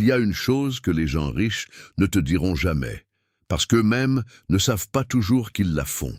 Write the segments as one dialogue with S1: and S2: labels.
S1: il y a une chose que les gens riches ne te diront jamais, parce qu'eux-mêmes ne savent pas toujours qu'ils la font.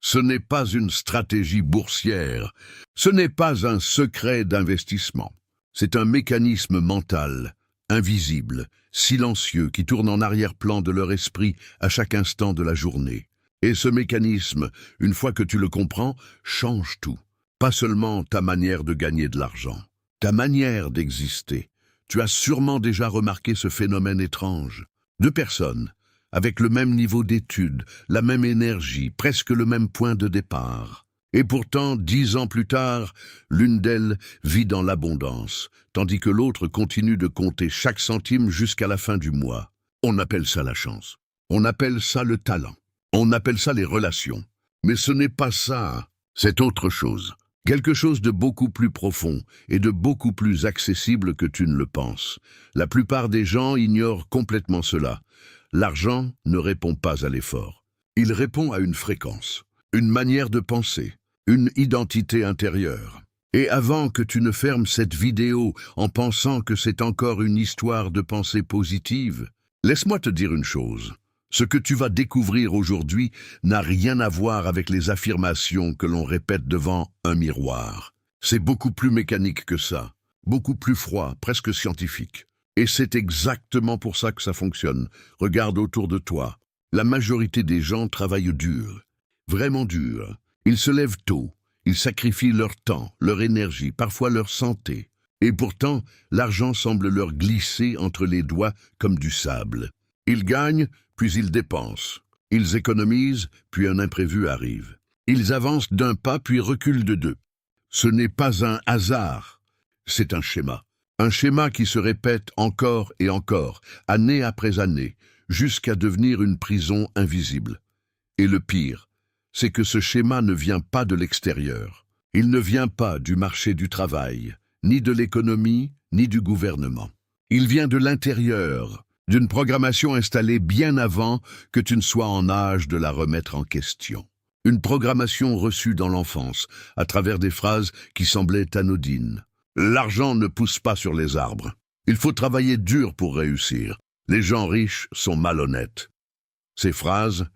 S1: Ce n'est pas une stratégie boursière, ce n'est pas un secret d'investissement. C'est un mécanisme mental, invisible, silencieux, qui tourne en arrière-plan de leur esprit à chaque instant de la journée. Et ce mécanisme, une fois que tu le comprends, change tout. Pas seulement ta manière de gagner de l'argent, ta manière d'exister. Tu as sûrement déjà remarqué ce phénomène étrange. Deux personnes, avec le même niveau d'études, la même énergie, presque le même point de départ. Et pourtant, 10 ans plus tard, l'une d'elles vit dans l'abondance, tandis que l'autre continue de compter chaque centime jusqu'à la fin du mois. On appelle ça la chance. On appelle ça le talent. On appelle ça les relations. Mais ce n'est pas ça, c'est autre chose. Quelque chose de beaucoup plus profond et de beaucoup plus accessible que tu ne le penses. La plupart des gens ignorent complètement cela. L'argent ne répond pas à l'effort. Il répond à une fréquence, une manière de penser, une identité intérieure. Et avant que tu ne fermes cette vidéo en pensant que c'est encore une histoire de pensée positive, laisse-moi te dire une chose. Ce que tu vas découvrir aujourd'hui n'a rien à voir avec les affirmations que l'on répète devant un miroir. C'est beaucoup plus mécanique que ça, beaucoup plus froid, presque scientifique. Et c'est exactement pour ça que ça fonctionne. Regarde autour de toi. La majorité des gens travaillent dur, vraiment dur. Ils se lèvent tôt, ils sacrifient leur temps, leur énergie, parfois leur santé. Et pourtant, l'argent semble leur glisser entre les doigts comme du sable. Ils gagnent, puis ils dépensent. Ils économisent, puis un imprévu arrive. Ils avancent d'un pas, puis reculent de deux. Ce n'est pas un hasard, c'est un schéma. Un schéma qui se répète encore et encore, année après année, jusqu'à devenir une prison invisible. Et le pire, c'est que ce schéma ne vient pas de l'extérieur. Il ne vient pas du marché du travail, ni de l'économie, ni du gouvernement. Il vient de l'intérieur, d'une programmation installée bien avant que tu ne sois en âge de la remettre en question. Une programmation reçue dans l'enfance, à travers des phrases qui semblaient anodines. L'argent ne pousse pas sur les arbres. Il faut travailler dur pour réussir. Les gens riches sont malhonnêtes. Ces phrases,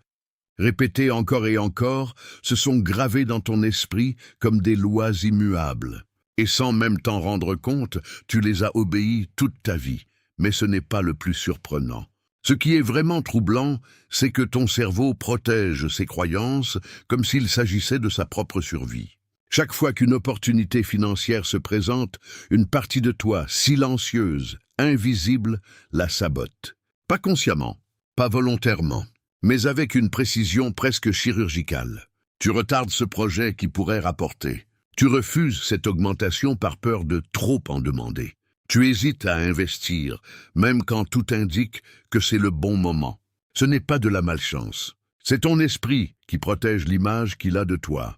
S1: répétées encore et encore, se sont gravées dans ton esprit comme des lois immuables. Et sans même t'en rendre compte, tu les as obéies toute ta vie. Mais ce n'est pas le plus surprenant. Ce qui est vraiment troublant, c'est que ton cerveau protège ses croyances comme s'il s'agissait de sa propre survie. Chaque fois qu'une opportunité financière se présente, une partie de toi, silencieuse, invisible, la sabote. Pas consciemment, pas volontairement, mais avec une précision presque chirurgicale. Tu retardes ce projet qui pourrait rapporter. Tu refuses cette augmentation par peur de trop en demander. Tu hésites à investir, même quand tout indique que c'est le bon moment. Ce n'est pas de la malchance. C'est ton esprit qui protège l'image qu'il a de toi.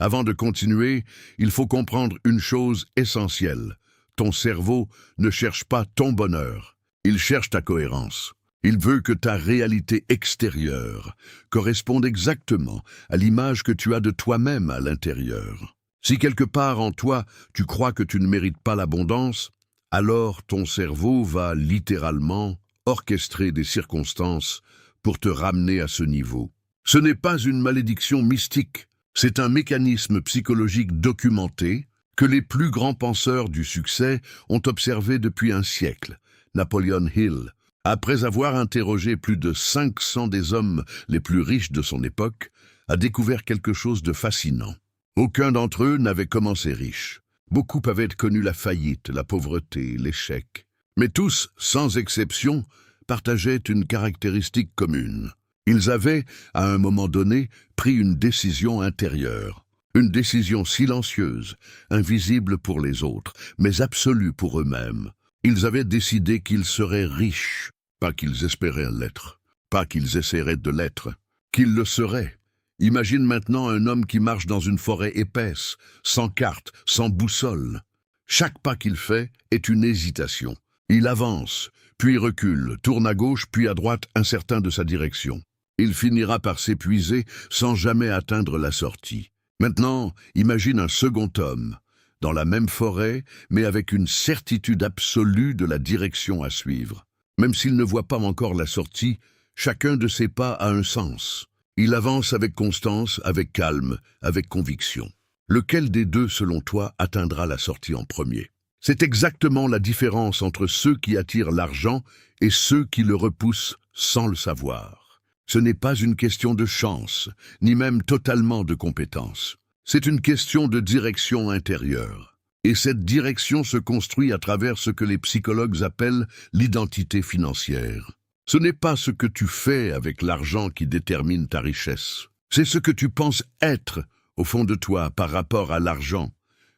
S1: Avant de continuer, il faut comprendre une chose essentielle. Ton cerveau ne cherche pas ton bonheur, il cherche ta cohérence. Il veut que ta réalité extérieure corresponde exactement à l'image que tu as de toi-même à l'intérieur. Si quelque part en toi, tu crois que tu ne mérites pas l'abondance, alors ton cerveau va littéralement orchestrer des circonstances pour te ramener à ce niveau. Ce n'est pas une malédiction mystique. C'est un mécanisme psychologique documenté que les plus grands penseurs du succès ont observé depuis un siècle. Napoleon Hill, après avoir interrogé plus de 500 des hommes les plus riches de son époque, a découvert quelque chose de fascinant. Aucun d'entre eux n'avait commencé riche. Beaucoup avaient connu la faillite, la pauvreté, l'échec. Mais tous, sans exception, partageaient une caractéristique commune. Ils avaient, à un moment donné, pris une décision intérieure. Une décision silencieuse, invisible pour les autres, mais absolue pour eux-mêmes. Ils avaient décidé qu'ils seraient riches, pas qu'ils espéraient l'être, pas qu'ils essaieraient de l'être, qu'ils le seraient. Imagine maintenant un homme qui marche dans une forêt épaisse, sans carte, sans boussole. Chaque pas qu'il fait est une hésitation. Il avance, puis recule, tourne à gauche, puis à droite, incertain de sa direction. Il finira par s'épuiser sans jamais atteindre la sortie. Maintenant, imagine un second homme, dans la même forêt, mais avec une certitude absolue de la direction à suivre. Même s'il ne voit pas encore la sortie, chacun de ses pas a un sens. Il avance avec constance, avec calme, avec conviction. Lequel des deux, selon toi, atteindra la sortie en premier? C'est exactement la différence entre ceux qui attirent l'argent et ceux qui le repoussent sans le savoir. Ce n'est pas une question de chance, ni même totalement de compétence. C'est une question de direction intérieure. Et cette direction se construit à travers ce que les psychologues appellent l'identité financière. Ce n'est pas ce que tu fais avec l'argent qui détermine ta richesse. C'est ce que tu penses être au fond de toi par rapport à l'argent.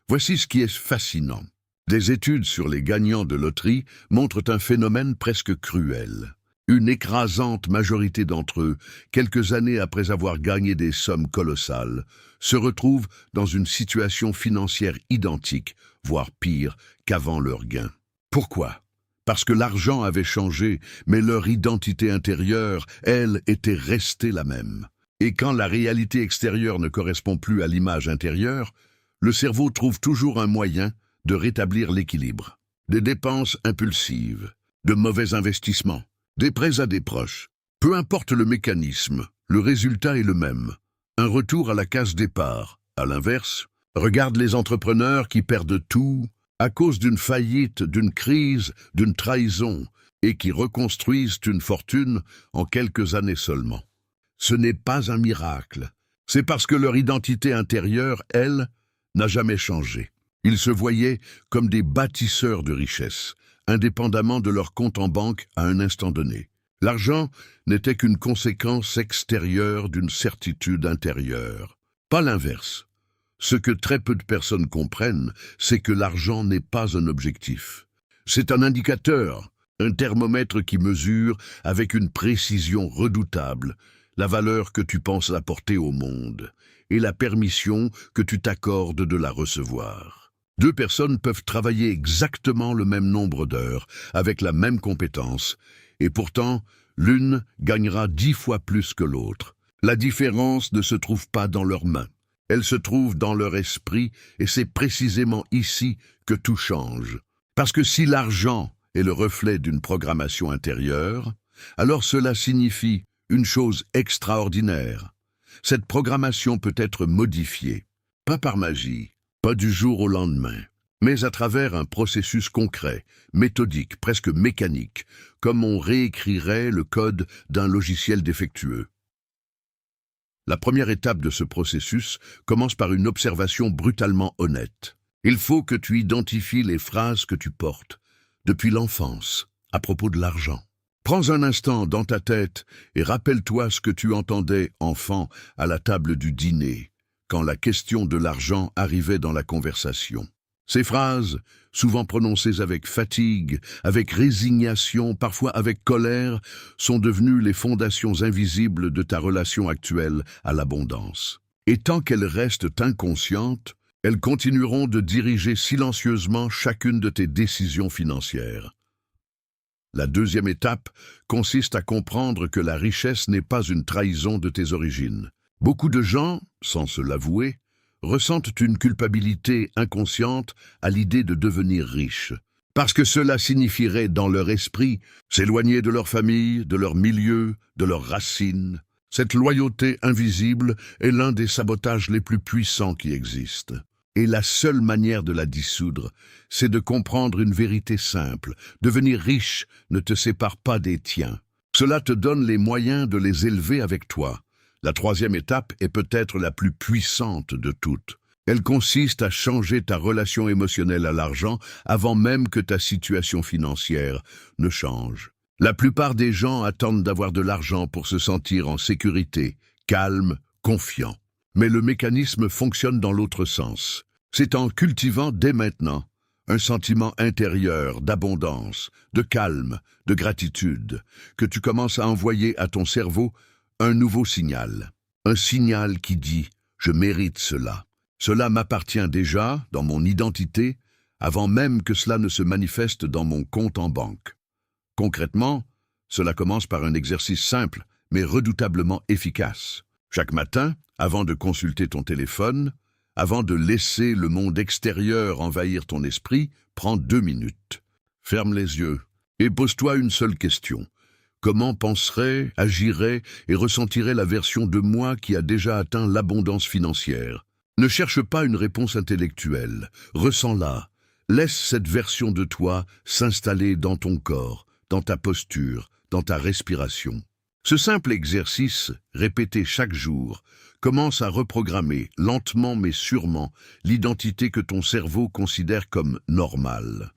S1: Voici ce qui est fascinant. Des études sur les gagnants de loterie montrent un phénomène presque cruel. Une écrasante majorité d'entre eux, quelques années après avoir gagné des sommes colossales, se retrouvent dans une situation financière identique, voire pire, qu'avant leur gain. Pourquoi? Parce que l'argent avait changé, mais leur identité intérieure, elle, était restée la même. Et quand la réalité extérieure ne correspond plus à l'image intérieure, le cerveau trouve toujours un moyen de rétablir l'équilibre. Des dépenses impulsives, de mauvais investissements, des prêts à des proches. Peu importe le mécanisme, le résultat est le même. Un retour à la case départ. À l'inverse, regarde les entrepreneurs qui perdent tout à cause d'une faillite, d'une crise, d'une trahison, et qui reconstruisent une fortune en quelques années seulement. Ce n'est pas un miracle. C'est parce que leur identité intérieure, elle, n'a jamais changé. Ils se voyaient comme des bâtisseurs de richesse, indépendamment de leur compte en banque à un instant donné. L'argent n'était qu'une conséquence extérieure d'une certitude intérieure, pas l'inverse. Ce que très peu de personnes comprennent, c'est que l'argent n'est pas un objectif. C'est un indicateur, un thermomètre qui mesure, avec une précision redoutable, la valeur que tu penses apporter au monde et la permission que tu t'accordes de la recevoir. Deux personnes peuvent travailler exactement le même nombre d'heures, avec la même compétence, et pourtant, l'une gagnera 10 fois plus que l'autre. La différence ne se trouve pas dans leurs mains. Elle se trouve dans leur esprit, et c'est précisément ici que tout change. Parce que si l'argent est le reflet d'une programmation intérieure, alors cela signifie une chose extraordinaire. Cette programmation peut être modifiée, pas par magie, pas du jour au lendemain, mais à travers un processus concret, méthodique, presque mécanique, comme on réécrirait le code d'un logiciel défectueux. La première étape de ce processus commence par une observation brutalement honnête. Il faut que tu identifies les phrases que tu portes, depuis l'enfance, à propos de l'argent. Prends un instant dans ta tête et rappelle-toi ce que tu entendais, enfant, à la table du dîner, quand la question de l'argent arrivait dans la conversation. Ces phrases, souvent prononcées avec fatigue, avec résignation, parfois avec colère, sont devenues les fondations invisibles de ta relation actuelle à l'abondance. Et tant qu'elles restent inconscientes, elles continueront de diriger silencieusement chacune de tes décisions financières. La deuxième étape consiste à comprendre que la richesse n'est pas une trahison de tes origines. Beaucoup de gens, sans se l'avouer, ressentent une culpabilité inconsciente à l'idée de devenir riches, parce que cela signifierait dans leur esprit s'éloigner de leur famille, de leur milieu, de leurs racines. Cette loyauté invisible est l'un des sabotages les plus puissants qui existent. Et la seule manière de la dissoudre, c'est de comprendre une vérité simple. Devenir riche ne te sépare pas des tiens. Cela te donne les moyens de les élever avec toi. La troisième étape est peut-être la plus puissante de toutes. Elle consiste à changer ta relation émotionnelle à l'argent avant même que ta situation financière ne change. La plupart des gens attendent d'avoir de l'argent pour se sentir en sécurité, calme, confiant. Mais le mécanisme fonctionne dans l'autre sens. C'est en cultivant dès maintenant un sentiment intérieur d'abondance, de calme, de gratitude, que tu commences à envoyer à ton cerveau un nouveau signal. Un signal qui dit « Je mérite cela ». Cela m'appartient déjà dans mon identité avant même que cela ne se manifeste dans mon compte en banque. Concrètement, cela commence par un exercice simple mais redoutablement efficace. Chaque matin, avant de consulter ton téléphone, Avant de laisser le monde extérieur envahir ton esprit, prends 2 minutes. Ferme les yeux et pose-toi une seule question. Comment penserait, agirait et ressentirait la version de moi qui a déjà atteint l'abondance financière? Ne cherche pas une réponse intellectuelle, ressens-la. Laisse cette version de toi s'installer dans ton corps, dans ta posture, dans ta respiration. Ce simple exercice, répété chaque jour, commence à reprogrammer, lentement mais sûrement, l'identité que ton cerveau considère comme normale.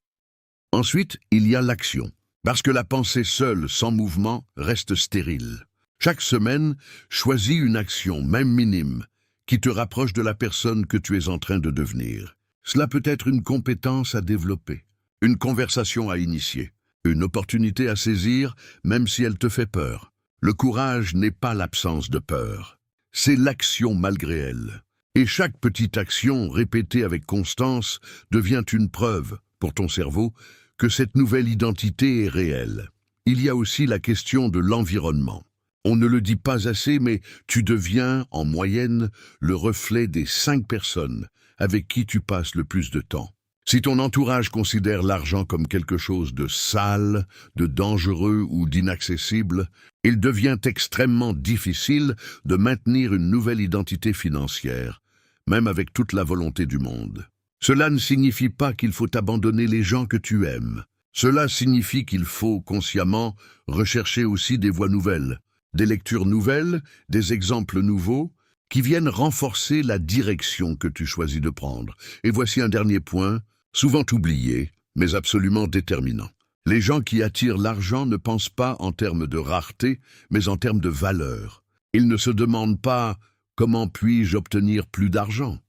S1: Ensuite, il y a l'action. Parce que la pensée seule, sans mouvement, reste stérile. Chaque semaine, choisis une action, même minime, qui te rapproche de la personne que tu es en train de devenir. Cela peut être une compétence à développer, une conversation à initier, une opportunité à saisir, même si elle te fait peur. Le courage n'est pas l'absence de peur, c'est l'action malgré elle. Et chaque petite action, répétée avec constance, devient une preuve, pour ton cerveau, que cette nouvelle identité est réelle. Il y a aussi la question de l'environnement. On ne le dit pas assez, mais tu deviens, en moyenne, le reflet des 5 personnes avec qui tu passes le plus de temps. Si ton entourage considère l'argent comme quelque chose de sale, de dangereux ou d'inaccessible, il devient extrêmement difficile de maintenir une nouvelle identité financière, même avec toute la volonté du monde. Cela ne signifie pas qu'il faut abandonner les gens que tu aimes. Cela signifie qu'il faut, consciemment, rechercher aussi des voies nouvelles, des lectures nouvelles, des exemples nouveaux, qui viennent renforcer la direction que tu choisis de prendre. Et voici un dernier point, souvent oublié, mais absolument déterminant. Les gens qui attirent l'argent ne pensent pas en termes de rareté, mais en termes de valeur. Ils ne se demandent pas « comment puis-je obtenir plus d'argent ?»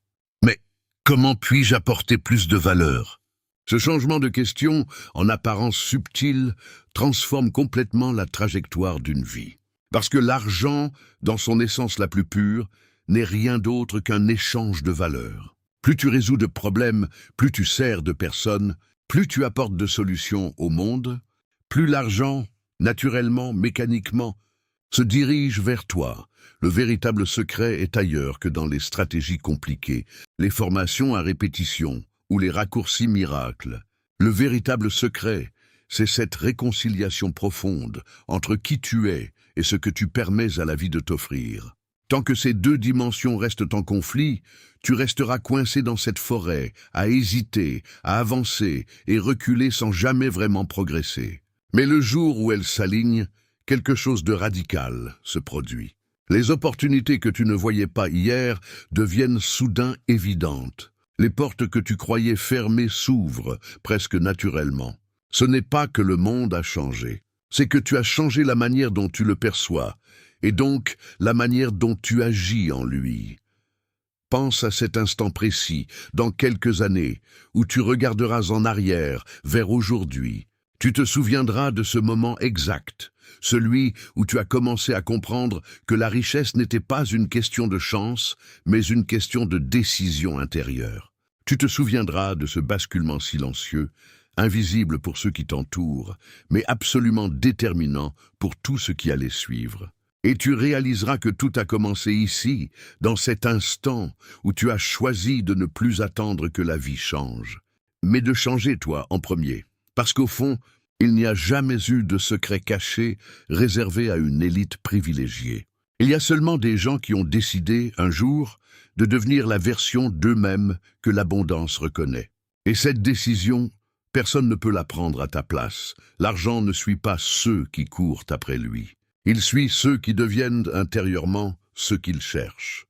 S1: mais « comment puis-je apporter plus de valeur ?» Ce changement de question, en apparence subtil, transforme complètement la trajectoire d'une vie. Parce que l'argent, dans son essence la plus pure, n'est rien d'autre qu'un échange de valeurs. Plus tu résous de problèmes, plus tu sers de personnes, plus tu apportes de solutions au monde, plus l'argent, naturellement, mécaniquement, se dirige vers toi. Le véritable secret est ailleurs que dans les stratégies compliquées, les formations à répétition ou les raccourcis miracles. Le véritable secret, c'est cette réconciliation profonde entre qui tu es et ce que tu permets à la vie de t'offrir. Tant que ces 2 dimensions restent en conflit, tu resteras coincé dans cette forêt, à hésiter, à avancer et reculer sans jamais vraiment progresser. Mais le jour où elles s'alignent, quelque chose de radical se produit. Les opportunités que tu ne voyais pas hier deviennent soudain évidentes. Les portes que tu croyais fermées s'ouvrent presque naturellement. Ce n'est pas que le monde a changé, c'est que tu as changé la manière dont tu le perçois, et donc la manière dont tu agis en lui. Pense à cet instant précis, dans quelques années, où tu regarderas en arrière, vers aujourd'hui. Tu te souviendras de ce moment exact, celui où tu as commencé à comprendre que la richesse n'était pas une question de chance, mais une question de décision intérieure. Tu te souviendras de ce basculement silencieux, invisible pour ceux qui t'entourent, mais absolument déterminant pour tout ce qui allait suivre. Et tu réaliseras que tout a commencé ici, dans cet instant où tu as choisi de ne plus attendre que la vie change, mais de changer toi en premier. Parce qu'au fond, il n'y a jamais eu de secret caché réservé à une élite privilégiée. Il y a seulement des gens qui ont décidé, un jour, de devenir la version d'eux-mêmes que l'abondance reconnaît. Et cette décision, personne ne peut la prendre à ta place. L'argent ne suit pas ceux qui courent après lui. Il suit ceux qui deviennent intérieurement ce qu'ils cherchent.